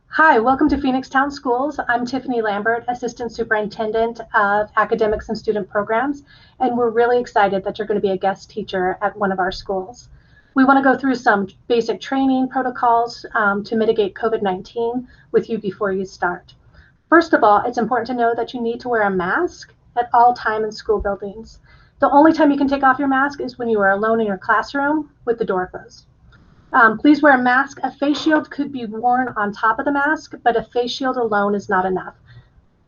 Hi, welcome to Phoenix Town Schools. I'm Tiffany Lambert, Assistant Superintendent of Academics and Student Programs, and we're really excited that you're going to be a guest teacher at one of our schools. We want to go through some basic training protocols to mitigate COVID-19 with you before you start. First of all, it's important to know that you need to wear a mask at all time in school buildings. The only time you can take off your mask is when you are alone in your classroom with the door closed. Please wear a mask. A face shield could be worn on top of the mask, but a face shield alone is not enough.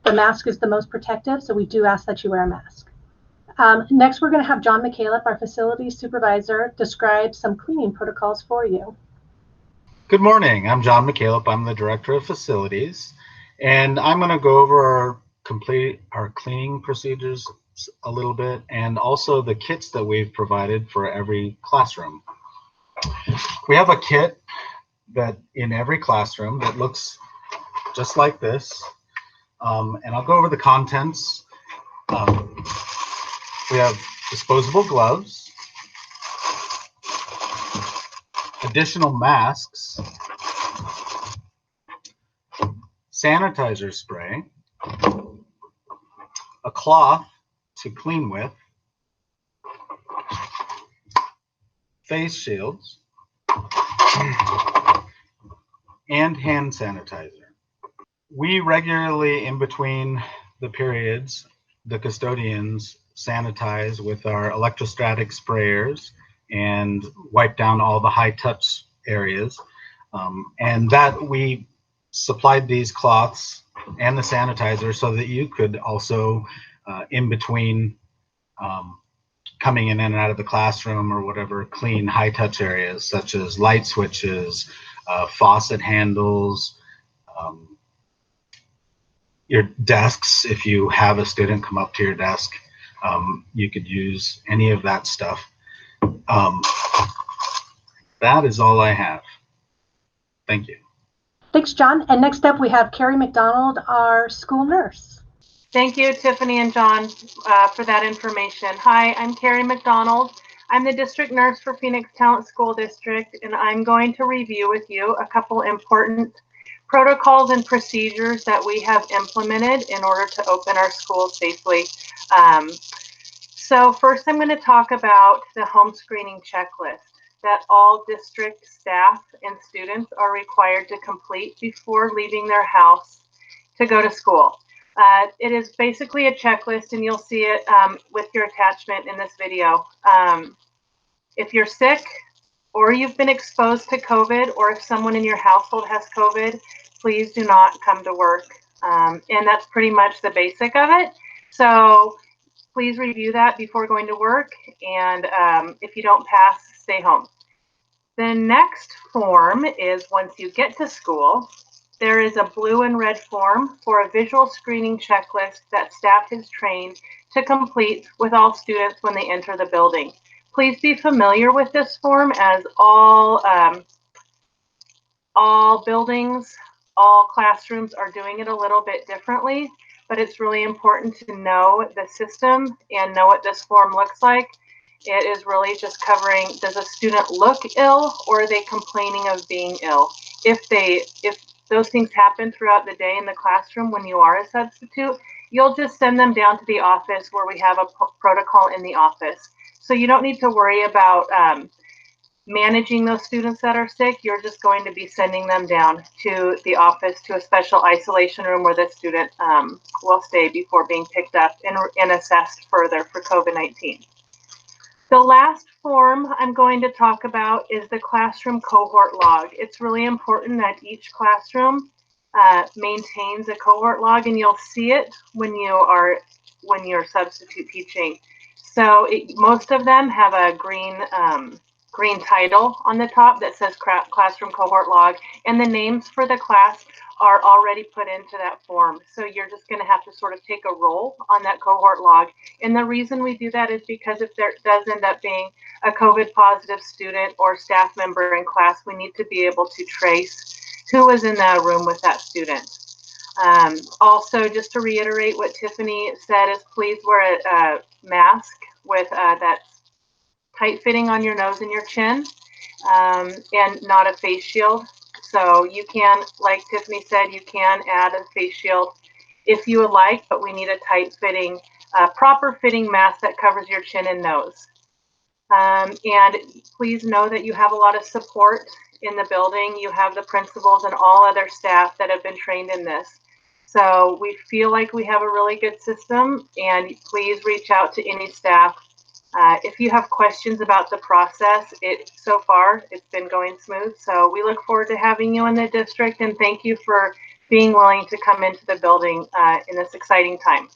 The mask is the most protective, so we do ask that you wear a mask. Next, we're going to have John McCaleb, our facilities supervisor, describe some cleaning protocols for you. Good morning. I'm John McCaleb. I'm the Director of Facilities, and I'm going to go over our cleaning procedures a little bit, and also the kits that we've provided for every classroom. We have a kit that in every classroom that looks just like this, and I'll go over the contents. We have disposable gloves, additional masks, sanitizer spray, a cloth to clean with, face shields, and hand sanitizer. We regularly, in between the periods, the custodians sanitize with our electrostatic sprayers and wipe down all the high touch areas. And that we supplied these cloths and the sanitizer so that you could also, in between coming in and out of the classroom or whatever, clean high touch areas such as light switches, faucet handles, your desks. If you have a student come up to your desk, you could use any of that stuff. That is all I have. Thank you. Thanks, John. And next up, we have Carrie McDonald, our school nurse. Thank you, Tiffany and John, for that information. Hi, I'm Carrie McDonald. I'm the district nurse for Phoenix Talent School District, and I'm going to review with you a couple important protocols and procedures that we have implemented in order to open our schools safely. So first, I'm going to talk about the home screening checklist that all district staff and students are required to complete before leaving their house to go to school. It is basically a checklist, and you'll see it with your attachment in this video. If you're sick or you've been exposed to COVID, or if someone in your household has COVID, please do not come to work. And that's pretty much the basic of it. So please review that before going to work. And if you don't pass, stay home. The next form is once you get to school, there is a blue and red form for a visual screening checklist that staff is trained to complete with all students when they enter the building. Please be familiar with this form, as all buildings, all classrooms are doing it a little bit differently, but it's really important to know the system and know what this form looks like. It is really just covering, does a student look ill, or are they complaining of being ill? If those things happen throughout the day in the classroom when you are a substitute, you'll just send them down to the office where we have a protocol in the office. So you don't need to worry about managing those students that are sick. You're just going to be sending them down to the office, to a special isolation room where the student will stay before being picked up and assessed further for COVID-19. The last form I'm going to talk about is the classroom cohort log. It's really important that each classroom maintains a cohort log, and you'll see it when you're substitute teaching. So most of them have a green title on the top that says classroom cohort log, and the names for the class are already put into that form. So you're just going to have to sort of take a roll on that cohort log. And the reason we do that is because if there does end up being a COVID positive student or staff member in class, we need to be able to trace who was in that room with that student. Also, just to reiterate what Tiffany said, is please wear a mask with that's tight fitting on your nose and your chin, and not a face shield. So you can, like Tiffany said, you can add a face shield if you would like, but we need a tight fitting, proper fitting mask that covers your chin and nose. And please know that you have a lot of support in the building. You have the principals and all other staff that have been trained in this. So we feel like we have a really good system, and please reach out to any staff. If you have questions about the process, so far it's been going smooth. So we look forward to having you in the district, and thank you for being willing to come into the building in this exciting time.